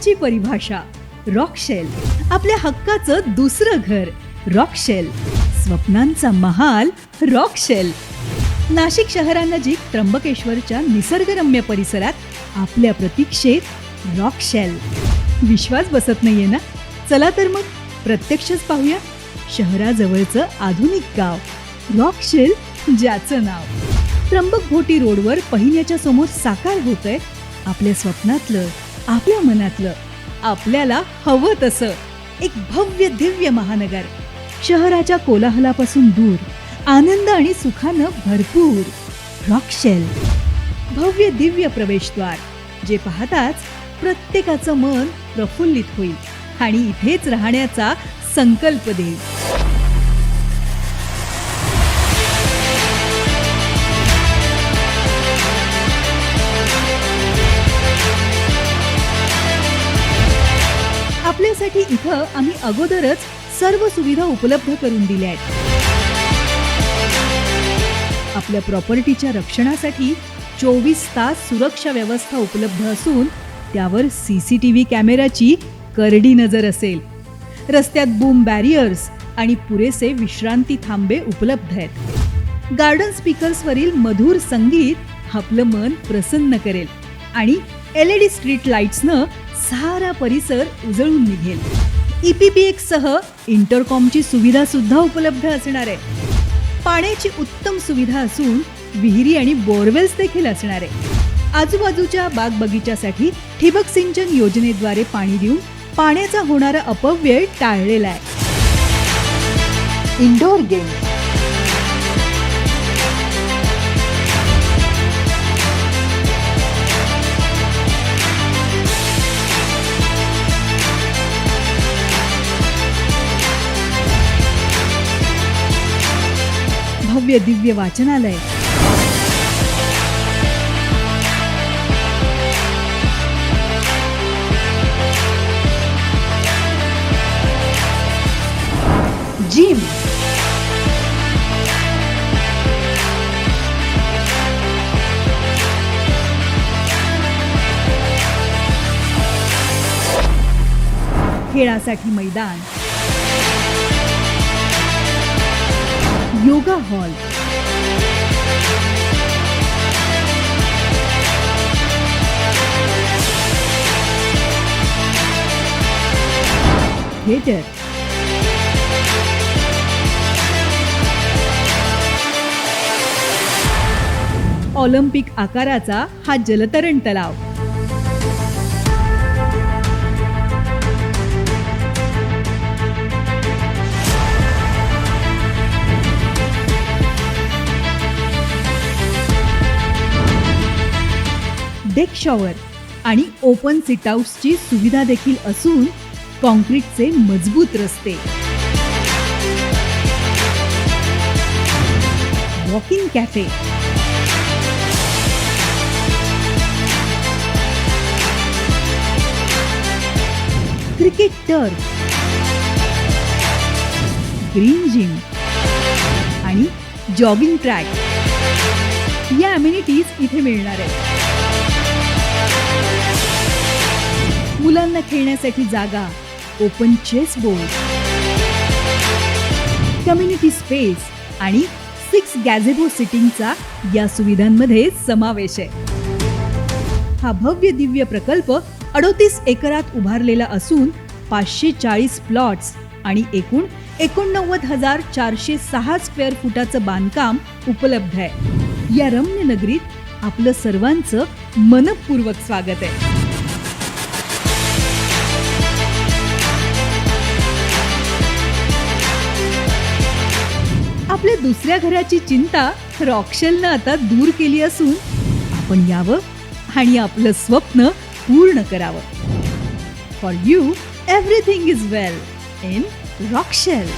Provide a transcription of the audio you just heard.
सुखाची परिभाषा रॉकशेल, आपल्या हक्काचं दुसरं घर रॉकशेल, स्वप्नांचा महाल रॉकशेल. नाशिक शहरानजीक त्र्यंबकेश्वरच्या निसर्गरम्य परिसरात आपल्या प्रतीक्षेत रॉकशेल. विश्वास बसत नाहीये ना? चला तर मग प्रत्यक्षच पाहूया शहराजवळचं आधुनिक गाव रॉकशेल, ज्याचं नाव त्र्यंबकभोटी रोडवर पहिल्याच्या समोर साकार होतंय आपल्या स्वप्नातलं, आपल्या मनातलं, आपल्याला हवं तसं एक भव्य दिव्य महानगर. शहराच्या कोलाहलापासून दूर, आनंद आणि सुखानं भरपूर रॉकशेल. भव्य दिव्य प्रवेशद्वार जे पाहताच प्रत्येकाचं मन प्रफुल्लित होईल आणि इथेच राहण्याचा संकल्प देईल. आपल्यासाठी इथं आम्ही अगोदरच सर्व सुविधा उपलब्ध करून दिल्या आहेत. आपल्या प्रॉपर्टीच्या रक्षणासाठी 24 तास सुरक्षा व्यवस्था उपलब्ध असून त्यावर CCTV कॅमेराची करडी नजर असेल. रस्त्यात बूम बॅरियर्स आणि पुरेसे विश्रांती थांबे उपलब्ध आहेत. गार्डन स्पीकर्सवरील मधुर संगीत आपलं मन प्रसन्न करेल आणि LED स्ट्रीट लाईट्सनं सारा परिसर उजळून निघेल. EPPX सह इंटरकॉमची सुविधा सुद्धा उपलब्ध असणार आहे. पाण्याची उत्तम सुविधा असून विहिरी आणि बोरवेल्स देखील असणार आहे. आजूबाजूच्या बाग बगीच्यासाठी ठिबक सिंचन योजनेद्वारे पाणी देऊन पाण्याचा होणारा अपव्यय टाळलेला आहे. इंडोर गेम, भव्य दिव्य वाचनालय, जिम, खेळासाठी मैदान, योगा हॉल, थिएटर, ऑलिम्पिक आकाराचा हा जलतरण तलाव, डेक शॉवर आणि ओपन सिटआउट्सची सुविधा देखील असून कॉन्क्रीटचे मजबूत रस्ते, walking cafe, cricket turf, green gym आणि जॉगिंग ट्रॅक या अमेनिटीज इथे मिळणार आहेत. मुलांना खेळण्यासाठी जागा, open chess board, community space आणि 6 गॅझेबो सिटिंगचा या सुविधांमध्ये समावेश आहे. हा भव्य दिव्य प्रकल्प 38 एकरात उभारलेला असून 540 प्लॉट्स आणि एकूण 89,406 स्क्वेअर फुटाचं बांधकाम उपलब्ध आहे. या रम्य नगरीत आपलं सर्वांचं मनपूर्वक स्वागत आहे. आपल्या दुसऱ्या घराची चिंता रॉकशेलनं आता दूर केली असून आपण यावं आणि आपलं स्वप्न पूर्ण करावं. For you everything is well in रॉकशेल.